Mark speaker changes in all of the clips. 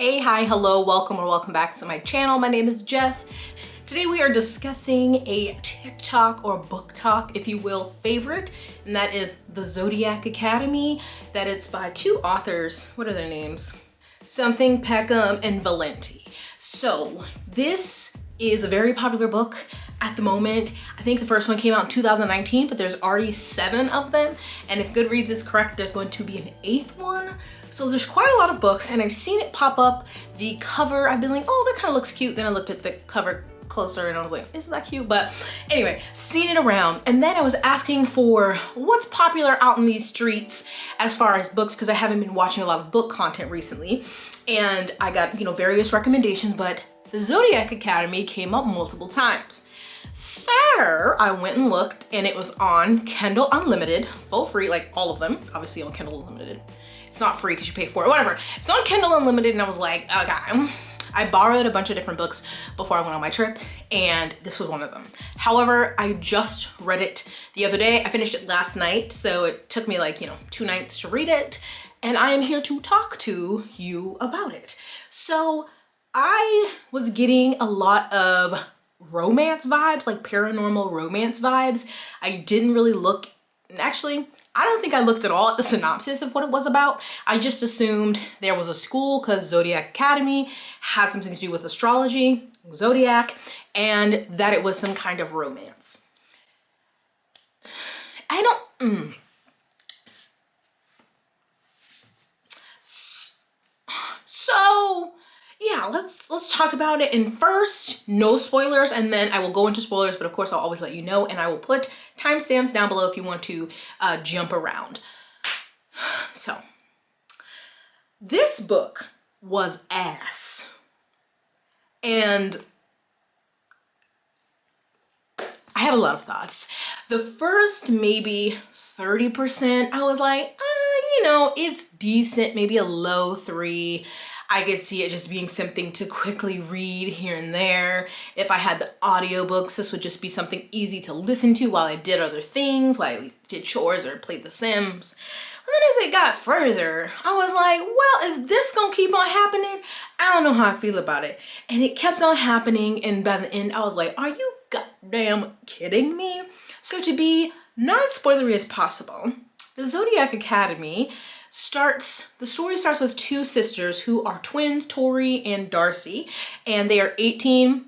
Speaker 1: Hey, hi, hello, welcome or welcome back to my channel. My name is Jess. Today we are discussing a TikTok or Booktok, if you will, favorite, and that is the Zodiac Academy. That it's by two authors. What are their names? Something Peckham and Valenti. So this is a very popular book at the moment. I think the first one came out in 2019, but there's already 7 of them. And if Goodreads is correct, there's going to be an 8th one. So there's quite a lot of books, and I've seen it pop up. The cover, I've been like, oh, that kind of looks cute. Then I looked at the cover closer and I was like, isn't that cute? But anyway, seen it around. And then I was asking for what's popular out in these streets as far as books, because I haven't been watching a lot of book content recently. And I got, various recommendations, but the Zodiac Academy came up multiple times. So I went and looked, and it was on Kindle Unlimited, full free, like all of them, obviously on Kindle Unlimited. It's not free because you pay for it, whatever. It's on Kindle Unlimited, and I was like, okay. I borrowed a bunch of different books before I went on my trip, and this was one of them. However, I just read it the other day. I finished it last night, so it took me like, 2 nights to read it, and I am here to talk to you about it. So I was getting a lot of romance vibes, like paranormal romance vibes. I didn't really look, actually, I don't think I looked at all at the synopsis of what it was about. I just assumed there was a school because Zodiac Academy has something to do with astrology, Zodiac, and that it was some kind of romance. I don't, So yeah, let's talk about it. And first, no spoilers, and then I will go into spoilers, but of course I'll always let you know, and I will put timestamps down below if you want to jump around. So this book was ass, and I have a lot of thoughts. The first maybe 30%, I was like, it's decent, maybe a low 3. I could see it just being something to quickly read here and there. If I had the audiobooks, this would just be something easy to listen to while I did other things, while I did chores or played The Sims. And then as it got further, I was like, well, if this gonna keep on happening, I don't know how I feel about it. And it kept on happening, and by the end, I was like, are you goddamn kidding me? So to be non-spoilery as possible, the Zodiac Academy the story starts with 2 sisters who are twins, Tori and Darcy, and they are 18.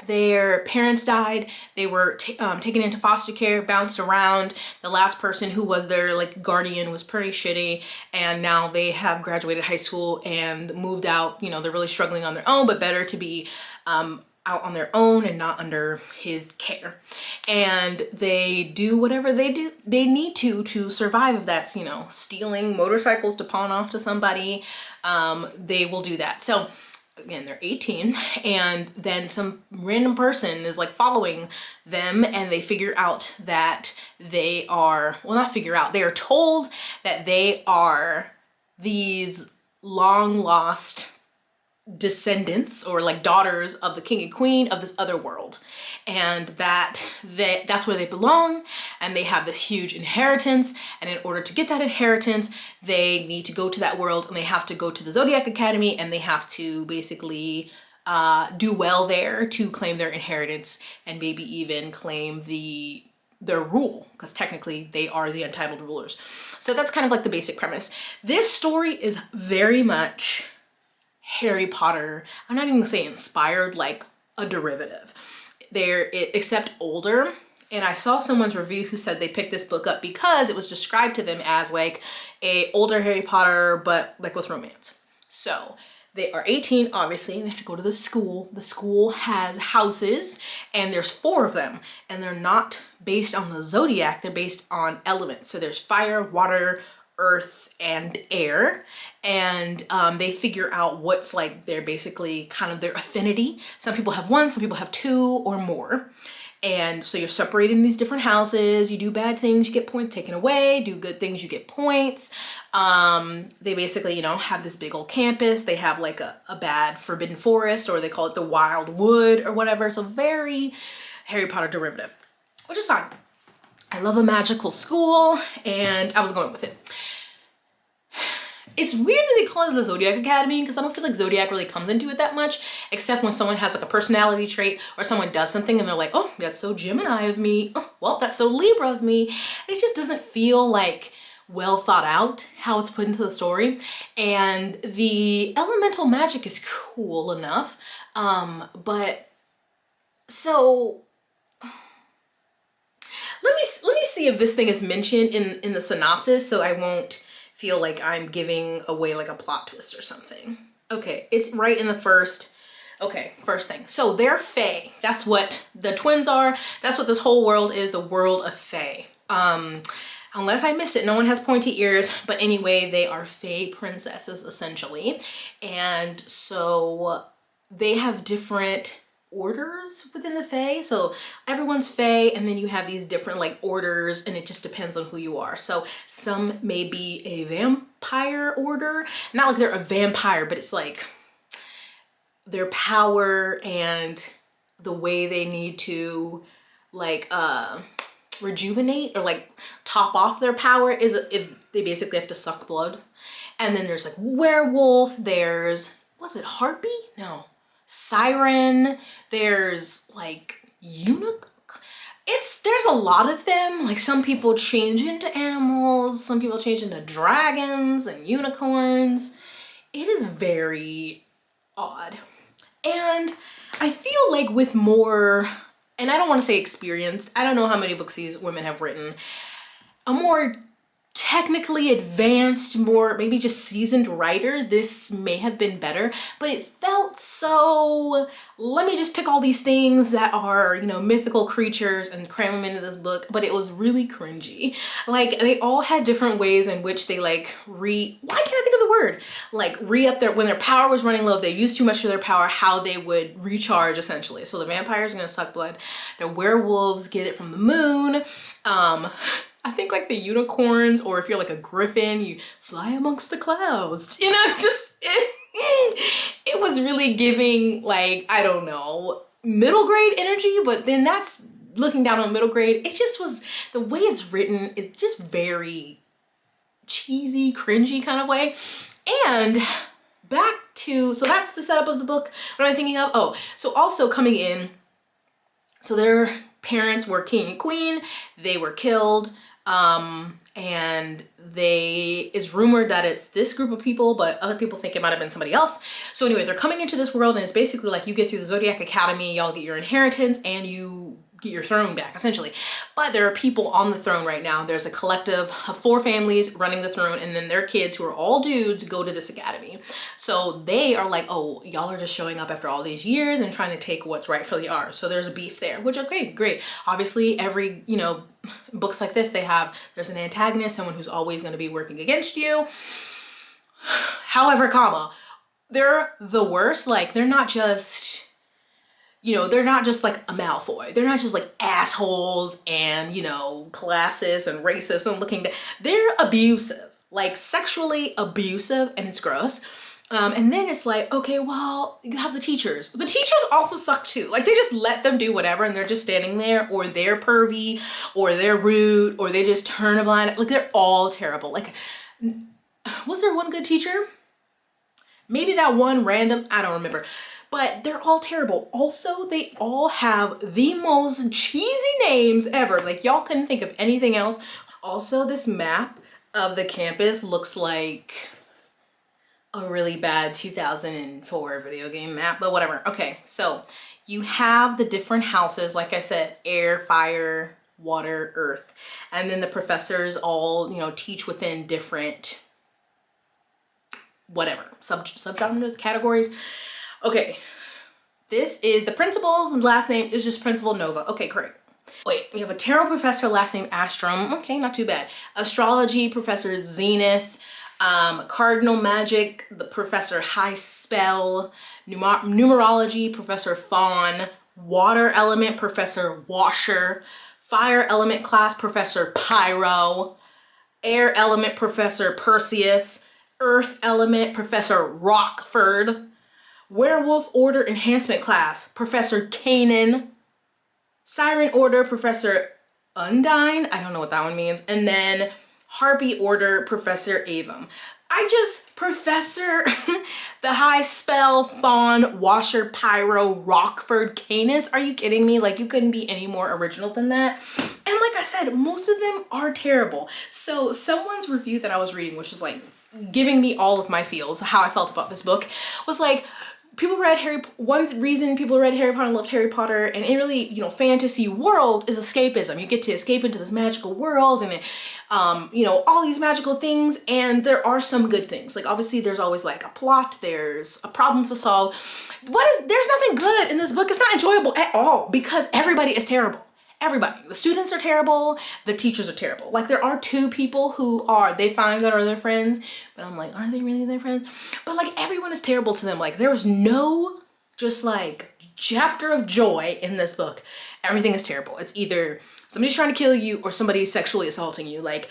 Speaker 1: Their parents died. They were taken into foster care, bounced around. The last person who was their guardian was pretty shitty, and now they have graduated high school and moved out. They're really struggling on their own, but better to be out on their own and not under his care. And they do whatever they need to survive. If that's, stealing motorcycles to pawn off to somebody, they will do that. So again, they're 18, and then some random person is following them, and they figure out that they are, well, not figure out, they are told that they are these long lost descendants or daughters of the king and queen of this other world, and that's where they belong, and they have this huge inheritance, and in order to get that inheritance they need to go to that world, and they have to go to the Zodiac Academy, and they have to basically do well there to claim their inheritance, and maybe even claim their rule, because technically they are the entitled rulers. So that's kind of the basic premise. This story is very much Harry Potter. I'm not even gonna say inspired, like a derivative. Except older. And I saw someone's review who said they picked this book up because it was described to them as a older Harry Potter, but with romance. So they are 18, obviously, and they have to go to the school. The school has houses, and there's 4 of them, and they're not based on the zodiac, they're based on elements. So there's fire, water, earth, and air, and they figure out what's they're basically kind of their affinity. Some people have 1, some people have 2 or more, and so you're separated in these different houses. You do bad things, you get points taken away. Do good things, you get points. They basically, have this big old campus. They have a bad forbidden forest, or they call it the wild wood or whatever. It's a very Harry Potter derivative, which is fine. I love a magical school, and I was going with it. It's weird that they call it the Zodiac Academy because I don't feel like Zodiac really comes into it that much, except when someone has like a personality trait or someone does something and they're like, oh, that's so Gemini of me. Oh, well, that's so Libra of me. It just doesn't feel like well thought out how it's put into the story. And the elemental magic is cool enough. But so let me see if this thing is mentioned in the synopsis so I won't feel like I'm giving away like a plot twist or something. Okay, it's right in the first thing. So they're Fae. That's what the twins are. That's what this whole world is, the world of Fae. Unless I missed it, no one has pointy ears, but anyway, they are Fae princesses essentially. And so they have different orders within the Fae. So everyone's Fae, and then you have these different like orders, and it just depends on who you are. So some may be a vampire order, not like they're a vampire, but it's like their power and the way they need to like rejuvenate or like top off their power is if they basically have to suck blood. And then there's like werewolf, there's, was it harpy? No. Siren, there's like eunuch. There's a lot of them. Like some people change into animals, some people change into dragons and unicorns. It is very odd. And I feel like with more, and I don't want to say experienced, I don't know how many books these women have written, a more technically advanced, more maybe just seasoned writer, this may have been better, but it felt so, let me just pick all these things that are, you know, mythical creatures and cram them into this book, but it was really cringy. Like they all had different ways in which they like why can't I think of the word? Like re-up their, when their power was running low, if they used too much of their power, how they would recharge essentially. So the vampires are gonna suck blood, the werewolves get it from the moon. I think like the unicorns, or if you're like a griffin, you fly amongst the clouds. You know, just, it was really giving like, I don't know, middle grade energy, but then that's looking down on middle grade. It just was, the way it's written, it's just very cheesy, cringy kind of way. And back to, so that's the setup of the book. What am I thinking of? Oh, so also coming in, so their parents were king and queen, they were killed. And it's rumored that it's this group of people, but other people think it might have been somebody else. So anyway, they're coming into this world and it's basically like you get through the Zodiac Academy, y'all get your inheritance and you get your throne back essentially. But there are people on the throne right now. There's a collective of 4 families running the throne, and then their kids who are all dudes go to this academy. So they are like, oh, y'all are just showing up after all these years and trying to take what's rightfully ours. So there's a beef there, which okay, great. Obviously every, you know, books like this, there's an antagonist, someone who's always going to be working against you. However, they're the worst. Like they're not just, you know, they're not just like a Malfoy. They're not just like assholes and, you know, classist and racist and looking down. They're abusive, like sexually abusive, and it's gross. And then it's like, okay, well, you have the teachers. The teachers also suck too. Like they just let them do whatever and they're just standing there, or they're pervy, or they're rude, or they just turn a blind. Like they're all terrible. Like, was there one good teacher? Maybe that one random, I don't remember. But they're all terrible. Also, they all have the most cheesy names ever. Like y'all couldn't think of anything else. Also, this map of the campus looks like a really bad 2004 video game map, but whatever. Okay, so you have the different houses, like I said, air, fire, water, earth. And then the professors all, you know, teach within different, whatever, subgenres, categories. Okay, this is the principal's last name is just Principal Nova. Okay, great. Wait, we have a tarot professor, last name Astrum. Okay, not too bad. Astrology professor Zenith. Cardinal magic, the Professor High Spell. Numerology, Professor Fawn. Water element, Professor Washer. Fire element class, Professor Pyro. Air element, Professor Perseus. Earth element, Professor Rockford. Werewolf order enhancement class, Professor Kanan. Siren order, Professor Undine. I don't know what that one means. And then Harpy order, Professor Avum. Professor, the high spell, fawn, washer, pyro, Rockford, Canis. Are you kidding me? Like, you couldn't be any more original than that. And like I said, most of them are terrible. So someone's review that I was reading, which was like giving me all of my feels, how I felt about this book, was like, one reason people read Harry Potter and loved Harry Potter, and it really, you know, fantasy world is escapism. You get to escape into this magical world and, you know, all these magical things, and there are some good things. Like, obviously there's always like a plot, there's a problem to solve. There's nothing good in this book. It's not enjoyable at all because everybody is terrible. Everybody. The students are terrible. The teachers are terrible. Like, there are two people who they find that are their friends, but I'm like, are they really their friends? But like, everyone is terrible to them. Like, there's no just like chapter of joy in this book. Everything is terrible. It's either somebody's trying to kill you or somebody's sexually assaulting you. Like,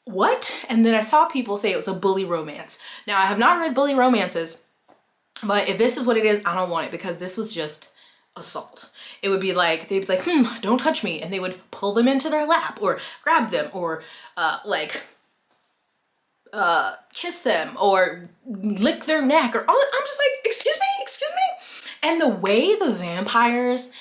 Speaker 1: what? And then I saw people say it was a bully romance. Now, I have not read bully romances, but if this is what it is, I don't want it, because this was just assault. It would be like, they'd be like, don't touch me, and they would pull them into their lap or grab them or kiss them or lick their neck, or all. I'm just like, excuse me. And the way the vampires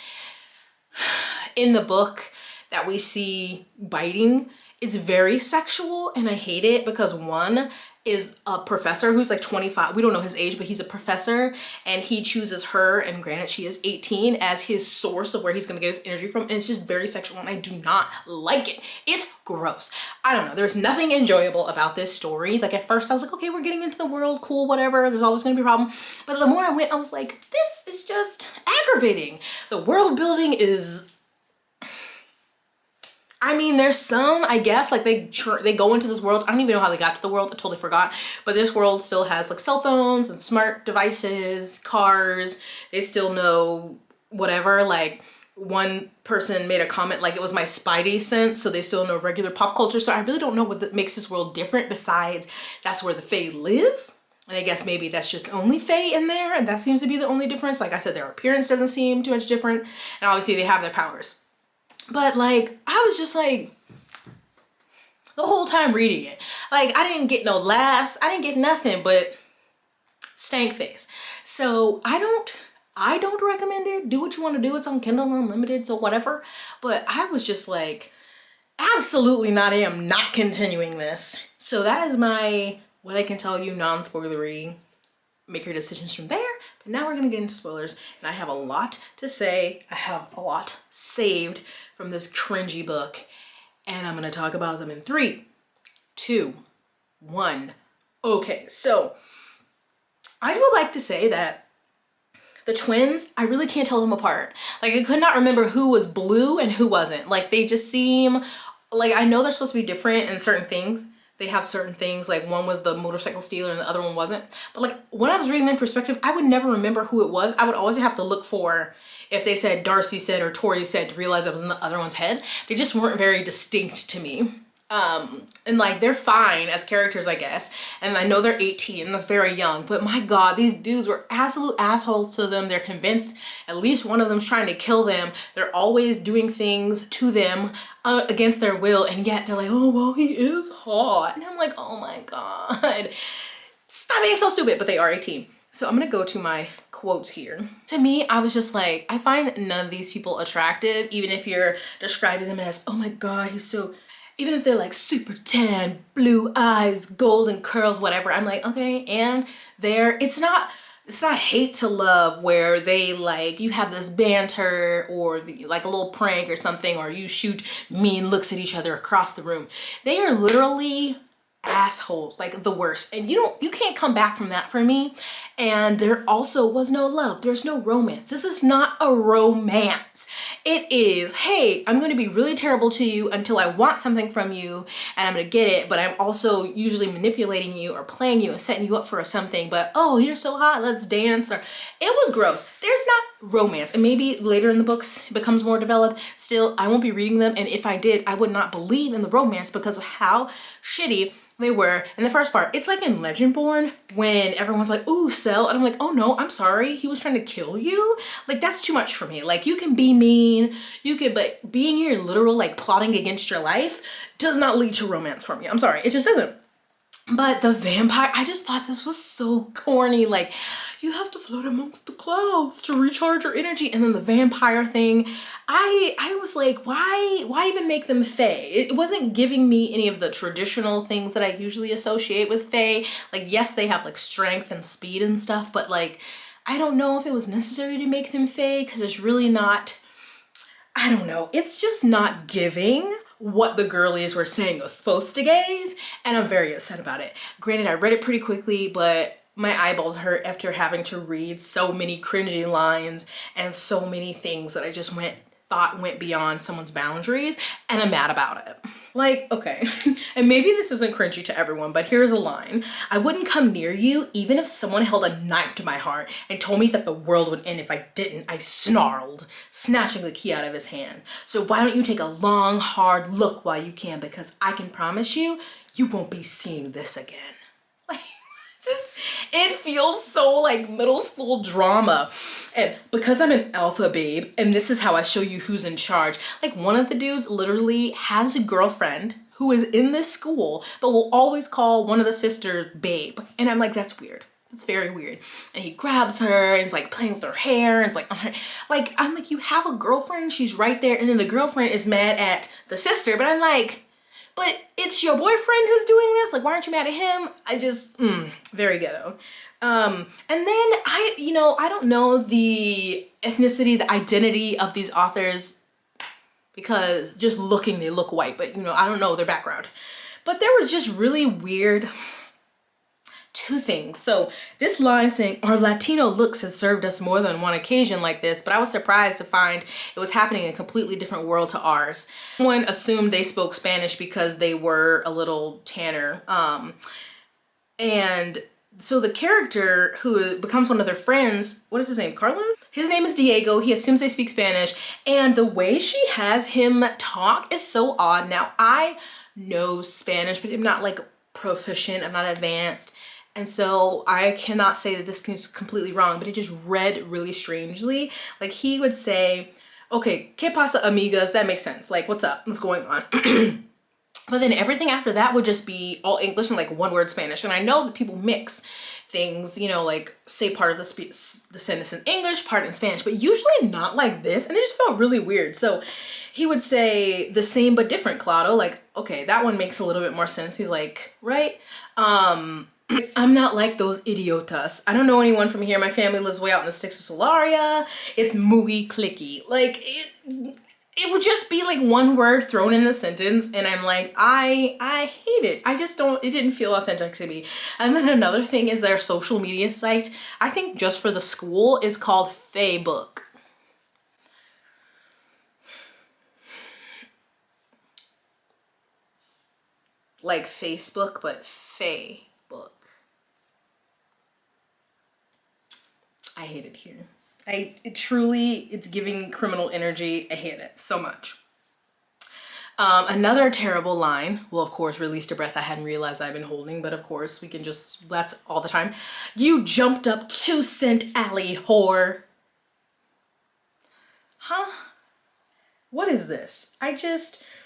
Speaker 1: in the book that we see biting, it's very sexual, and I hate it because one is a professor who's like 25. We don't know his age, but he's a professor, and he chooses her, and granted she is 18, as his source of where he's gonna get his energy from, and it's just very sexual, and I do not like it. It's gross. I don't know. There's nothing enjoyable about this story. Like, at first I was like, okay, we're getting into the world, cool, whatever. There's always gonna be a problem. But the more I went, I was like, this is just aggravating. The world building is, I mean, there's some, I guess, like they go into this world. I don't even know how they got to the world. I totally forgot. But this world still has like cell phones and smart devices, cars. They still know whatever. Like, one person made a comment like it was my Spidey sense, so they still know regular pop culture. So I really don't know what makes this world different, besides that's where the Fae live. And I guess maybe that's just only Fae in there, and that seems to be the only difference. Like I said, their appearance doesn't seem too much different, and obviously they have their powers. But like, I was just like, the whole time reading it, like, I didn't get no laughs, I didn't get nothing but stank face. So I don't recommend it. Do what you want to do. It's on Kindle Unlimited, so whatever. But I was just like, absolutely not. I am not continuing this. So that is my, what I can tell you, non-spoilery. Make your decisions from there. But now we're gonna get into spoilers, and I have a lot to say. I have a lot saved from this cringy book, and I'm gonna talk about them in 3, 2, 1. Okay, so I would like to say that the twins, I really can't tell them apart. Like, I could not remember who was blue and who wasn't. Like, they just seem like, I know they're supposed to be different in certain things. They have certain things, like one was the motorcycle stealer and the other one wasn't. But like, when I was reading their perspective, I would never remember who it was. I would always have to look for if they said Darcy said or Tori said to realize it was in the other one's head. They just weren't very distinct to me. And like, they're fine as characters, I guess. And I know they're 18, that's very young, but my God, these dudes were absolute assholes to them. They're convinced at least one of them's trying to kill them. They're always doing things to them against their will, and yet they're like, oh, well, he is hot. And I'm like, oh my God, stop being so stupid. But they are 18. So I'm gonna go to my quotes here. To me, I was just like, I find none of these people attractive, even if you're describing them as, oh my God, he's so, even if they're like super tan, blue eyes, golden curls, whatever. I'm like, okay, and it's not hate to love where they like, you have this banter or like a little prank or something, or you shoot mean looks at each other across the room. They are literally assholes, like the worst, and you can't come back from that for me. And there also was no love. There's no romance. This is not a romance. It is, hey, I'm going to be really terrible to you until I want something from you, and I'm going to get it, but I'm also usually manipulating you or playing you and setting you up for something. But oh, you're so hot, let's dance. Or it was gross. There's not romance, and maybe later in the books it becomes more developed. Still, I won't be reading them, and if I did, I would not believe in the romance because of how shitty they were in the first part. It's like in Legendborn when everyone's like, ooh, Cell, and I'm like, oh no, I'm sorry, he was trying to kill you? Like, that's too much for me. Like, you can be mean, but being here literal, like plotting against your life does not lead to romance for me. I'm sorry, it just doesn't. But the vampire, I just thought this was so corny. Like, you have to float amongst the clouds to recharge your energy. And then the vampire thing, I was like, why even make them fae? It wasn't giving me any of the traditional things that I usually associate with fae. Like, yes, they have like strength and speed and stuff, but like, I don't know if it was necessary to make them fae, because it's really not, I don't know, it's just not giving what the girlies were saying was supposed to give, and I'm very upset about it. Granted, I read it pretty quickly, but my eyeballs hurt after having to read so many cringy lines and so many things that I just thought went beyond someone's boundaries, and I'm mad about it. Like, okay, and maybe this isn't cringy to everyone, but here's a line. I wouldn't come near you even if someone held a knife to my heart and told me that the world would end if I didn't, I snarled, snatching the key out of his hand. So why don't you take a long, hard look while you can, because I can promise you, you won't be seeing this again. Like, just, it feels so like middle school drama. And because I'm an alpha babe, and this is how I show you who's in charge. Like, one of the dudes literally has a girlfriend who is in this school, but will always call one of the sisters babe. And I'm like, that's weird. That's very weird. And he grabs her and is like playing with her hair and it's like, I'm like, you have a girlfriend, she's right there. And then the girlfriend is mad at the sister, but I'm like, but it's your boyfriend who's doing this? Like, why aren't you mad at him? I just, very ghetto. And then I don't know the ethnicity, the identity of these authors, because just looking, they look white, but I don't know their background. But there was just really weird two things. So this line saying, our Latino looks has served us more than one occasion like this, but I was surprised to find it was happening in a completely different world to ours. Someone assumed they spoke Spanish because they were a little tanner. And so the character who becomes one of their friends, what is his name, Carlo? His name is Diego. He assumes they speak Spanish. And the way she has him talk is so odd. Now, I know Spanish, but I'm not like proficient. I'm not advanced. And so I cannot say that this is completely wrong, but it just read really strangely. Like, he would say, okay, ¿qué pasa, amigas? That makes sense. Like, what's up? What's going on? But then everything after that would just be all English and like one word Spanish. And I know that people mix things, like say part of the sentence in English, part in Spanish, but usually not like this. And it just felt really weird. So he would say the same but different, Claudio. Like, okay, that one makes a little bit more sense. He's like, right? I'm not like those idiotas. I don't know anyone from here. My family lives way out in the sticks of Solaria. It's muy clicky. Like, it would just be like one word thrown in the sentence, and I'm like, I hate it. I just don't, it didn't feel authentic to me. And then another thing is their social media site, I think just for the school, is called Facebook. Like Facebook, but Facebook. I hate it here. It's giving criminal energy. I hate it so much. Another terrible line, well, of course, released a breath I hadn't realized I've been holding, but of course we can just, that's all the time. You jumped up 2-cent alley whore. Huh? What is this?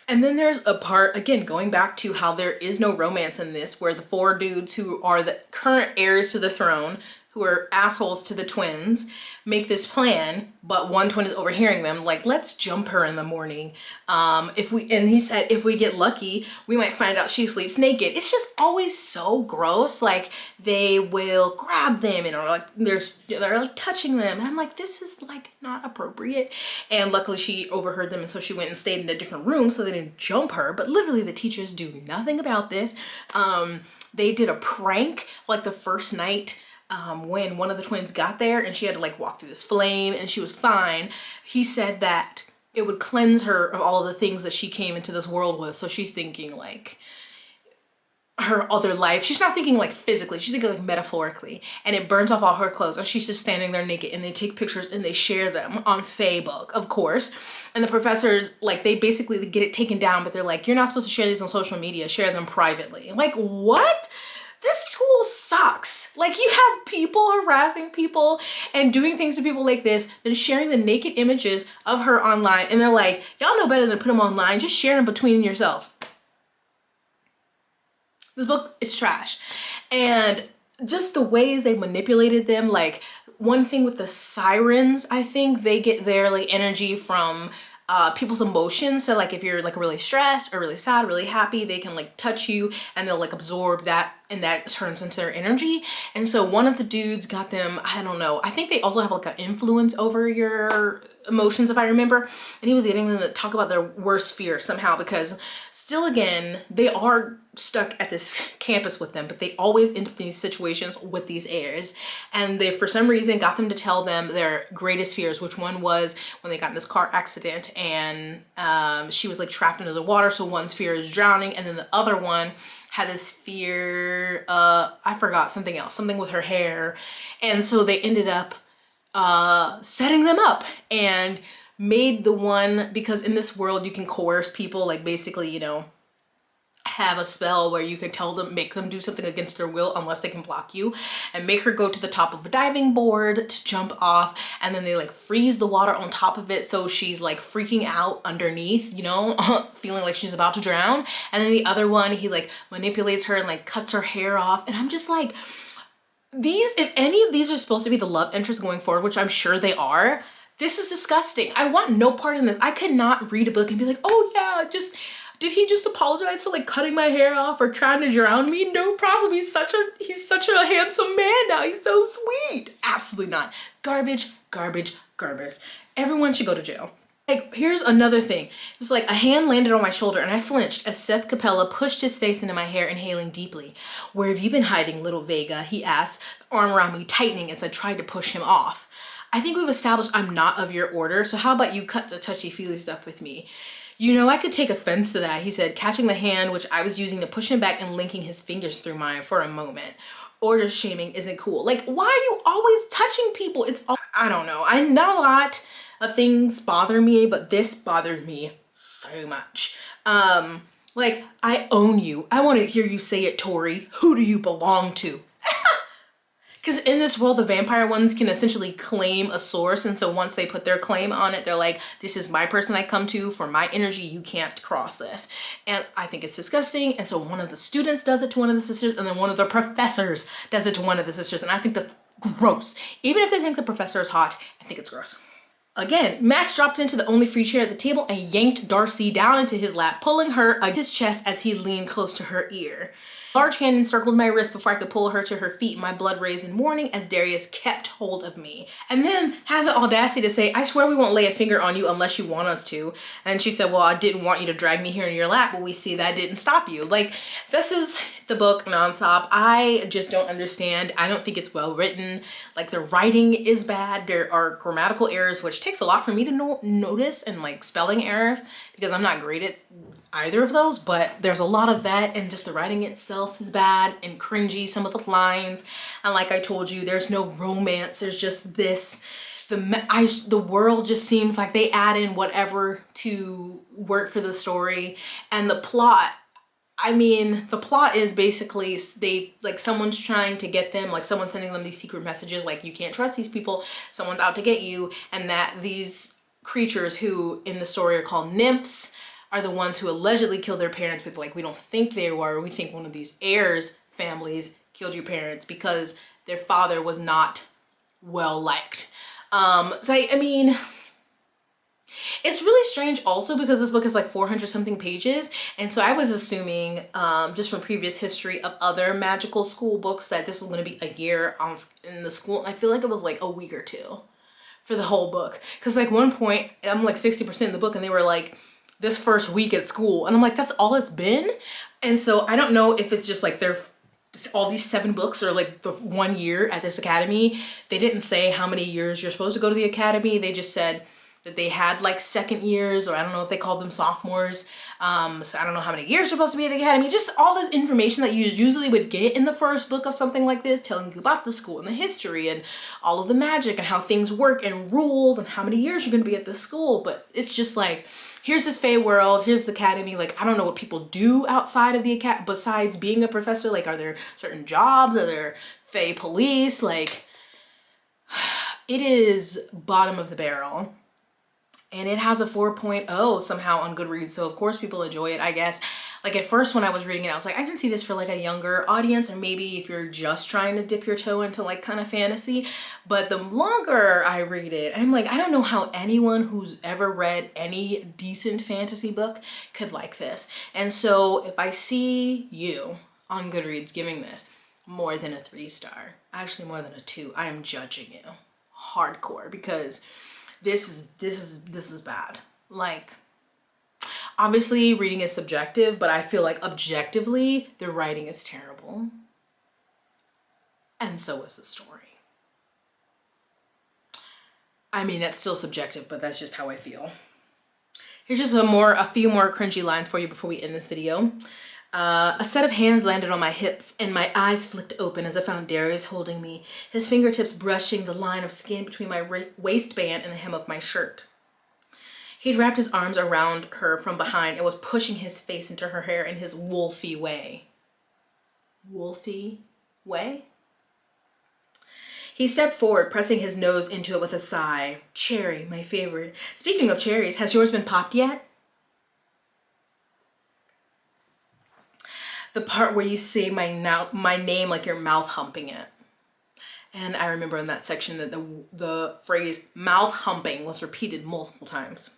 Speaker 1: And then there's a part, again, going back to how there is no romance in this, where the 4 dudes who are the current heirs to the throne, who are assholes to the twins, make this plan, but one twin is overhearing them, like, let's jump her in the morning. And he said, if we get lucky, we might find out she sleeps naked. It's just always so gross. Like, they will grab them and are like, they're like touching them. And I'm like, this is like not appropriate. And luckily she overheard them, and so she went and stayed in a different room so they didn't jump her. But literally the teachers do nothing about this. They did a prank like the first night, when one of the twins got there and she had to like walk through this flame and she was fine. He said that it would cleanse her of all of the things that she came into this world with. So she's thinking like her other life. She's not thinking like physically, she's thinking like metaphorically. And it burns off all her clothes and she's just standing there naked, and they take pictures and they share them on Facebook, of course. And the professors, like, they basically get it taken down, but they're like, you're not supposed to share these on social media, share them privately. Like, what? This school sucks. Like, you have people harassing people and doing things to people like this, then sharing the naked images of her online, and they're like, y'all know better than put them online, just share them between yourself. This book is trash. And just the ways they manipulated them, like one thing with the sirens, I think they get their like energy from people's emotions. So like if you're like really stressed or really sad, really happy, they can like touch you and they'll like absorb that, and that turns into their energy. And so one of the dudes got them, I don't know, I think they also have like an influence over your emotions, if I remember. And he was getting them to talk about their worst fear somehow, because still again, they are stuck at this campus with them, but they always end up in these situations with these heirs. And they, for some reason, got them to tell them their greatest fears, which one was when they got in this car accident and she was like trapped under the water. So one's fear is drowning, and then the other one had this fear, I forgot something else, something with her hair. And so they ended up setting them up and made the one, because in this world you can coerce people, like basically, you know, have a spell where you can tell them, make them do something against their will unless they can block you, and make her go to the top of a diving board to jump off, and then they like freeze the water on top of it so she's like freaking out underneath, you know, feeling like she's about to drown. And then the other one, he like manipulates her and like cuts her hair off. And I'm just like, these, if any of these are supposed to be the love interest going forward, which I'm sure they are, this is disgusting. I want no part in this. I could not read a book and be like, oh yeah, just, did he just apologize for like cutting my hair off or trying to drown me? No problem. He's such a handsome man now. He's so sweet. Absolutely not. Garbage, garbage, garbage. Everyone should go to jail. Like, here's another thing. It was like a hand landed on my shoulder and I flinched as Seth Capella pushed his face into my hair, inhaling deeply. Where have you been hiding, little Vega? He asked, the arm around me tightening as I tried to push him off. I think we've established I'm not of your order, so how about you cut the touchy-feely stuff with me? You know, I could take offense to that, he said, catching the hand which I was using to push him back and linking his fingers through mine for a moment. Order shaming isn't cool. Like, why are you always touching people? It's all, I don't know. I not a lot of things bother me, but this bothered me so much. Like, I own you. I want to hear you say it, Tori. Who do you belong to? Because in this world, the vampire ones can essentially claim a source. And so once they put their claim on it, they're like, this is my person I come to for my energy. You can't cross this. And I think it's disgusting. And so one of the students does it to one of the sisters, and then one of the professors does it to one of the sisters. And I think that's gross. Even if they think the professor is hot, I think it's gross. Again, Max dropped into the only free chair at the table and yanked Darcy down into his lap, pulling her against his chest as he leaned close to her ear. Large hand encircled my wrist before I could pull her to her feet, my blood raised in warning as Darius kept hold of me. And then has the audacity to say, I swear we won't lay a finger on you unless you want us to. And she said, well, I didn't want you to drag me here in your lap, but we see that didn't stop you. Like, this is the book nonstop. I just don't understand. I don't think it's well written. Like, the writing is bad. There are grammatical errors, which takes a lot for me to notice, and like spelling error, because I'm not great at either of those, but there's a lot of that, and just the writing itself is bad and cringy, some of the lines. And like I told you, there's no romance. There's just this, the world just seems like they add in whatever to work for the story. And the plot, I mean, the plot is basically someone's trying to get them, like someone's sending them these secret messages like, you can't trust these people, someone's out to get you, and that these creatures who in the story are called nymphs are the ones who allegedly killed their parents, but like, we don't think they were. We think one of these heirs' families killed your parents because their father was not well liked. So I mean, it's really strange also because this book is like 400 something pages. And so I was assuming, just from previous history of other magical school books, that this was gonna be a year in the school. And I feel like it was like a week or two for the whole book. Cause like one point, I'm like 60% of the book and they were like, this first week at school. And I'm like, that's all it's been? And so I don't know if it's just like they're all these 7 books or like the 1 year at this academy. They didn't say how many years you're supposed to go to the academy. They just said that they had like second years, or I don't know if they called them sophomores. So I don't know how many years you're supposed to be at the academy. Just all this information that you usually would get in the first book of something like this, telling you about the school and the history and all of the magic and how things work and rules and how many years you're gonna be at the school. But it's just like, here's this Fae world, here's the academy. Like, I don't know what people do outside of the academy besides being a professor. Like, are there certain jobs? Are there Fae police? Like, it is bottom of the barrel. And it has a 4.0 somehow on Goodreads. So of course people enjoy it, I guess. Like at first when I was reading it, I was like, I can see this for like a younger audience, or maybe if you're just trying to dip your toe into like kind of fantasy. But the longer I read it, I'm like, I don't know how anyone who's ever read any decent fantasy book could like this. And so if I see you on Goodreads giving this more than a 3-star, actually more than a 2, I am judging you hardcore, because this is bad. Like, obviously reading is subjective, but I feel like objectively the writing is terrible. And so is the story. I mean, that's still subjective, but that's just how I feel. Here's just a few more cringy lines for you before we end this video. A set of hands landed on my hips and my eyes flicked open as I found Darius holding me, his fingertips brushing the line of skin between my waistband and the hem of my shirt. He'd wrapped his arms around her from behind and was pushing his face into her hair in his wolfy way. Wolfy way? He stepped forward, pressing his nose into it with a sigh. Cherry, my favorite. Speaking of cherries, has yours been popped yet? The part where you say my name like you're mouth humping it. And I remember in that section that the phrase mouth humping was repeated multiple times.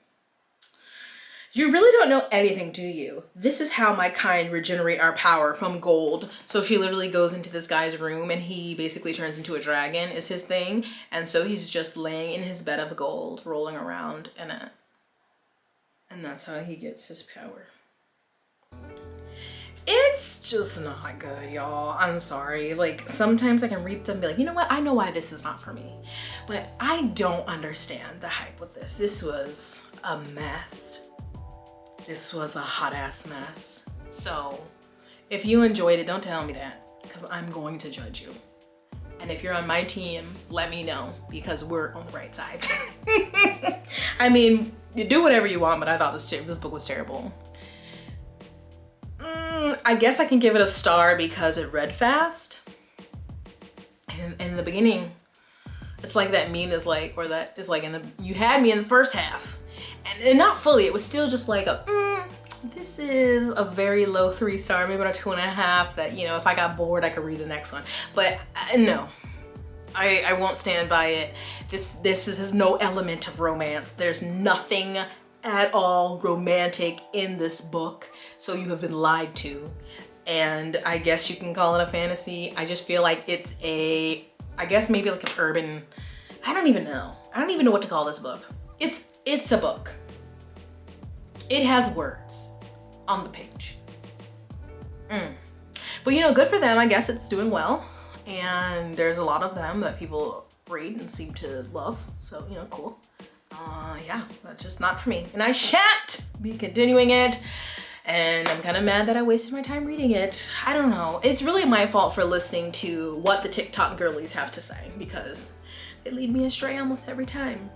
Speaker 1: You really don't know anything, do you? This is how my kind regenerate our power from gold. So she literally goes into this guy's room and he basically turns into a dragon is his thing. And so he's just laying in his bed of gold, rolling around in it. And that's how he gets his power. It's just not good, y'all. I'm sorry. Like, sometimes I can read stuff and be like, you know what? I know why this is not for me. But I don't understand the hype with this. This was a mess. This was a hot ass mess. So if you enjoyed it, don't tell me that, because I'm going to judge you. And if you're on my team, let me know, because we're on the right side. I mean, you do whatever you want, but I thought this book was terrible. I guess I can give it a star because it read fast. And in the beginning, it's like that meme is like, or that is like you had me in the first half. And not fully, it was still just like this is a very low 3-star, maybe a 2.5, that, you know, if I got bored, I could read the next one. But no, I won't stand by it. This has no element of romance. There's nothing at all romantic in this book. So you have been lied to. And I guess you can call it a fantasy. I just feel like it's I guess maybe like an urban, I don't even know. I don't even know what to call this book. It's a book. It has words on the page. But you know, good for them. I guess it's doing well. And there's a lot of them that people read and seem to love. So, you know, cool. Yeah, that's just not for me. And I shan't be continuing it. And I'm kind of mad that I wasted my time reading it. I don't know. It's really my fault for listening to what the TikTok girlies have to say, because they lead me astray almost every time.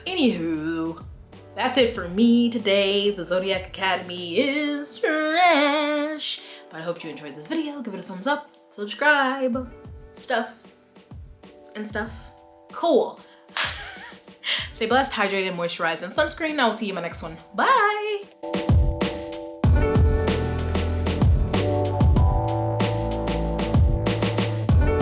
Speaker 1: Anywho, that's it for me today. The Zodiac Academy is trash. But I hope you enjoyed this video. Give it a thumbs up, subscribe, stuff. Cool. Stay blessed, hydrated, moisturized, and sunscreen. I will see you in my next one. Bye.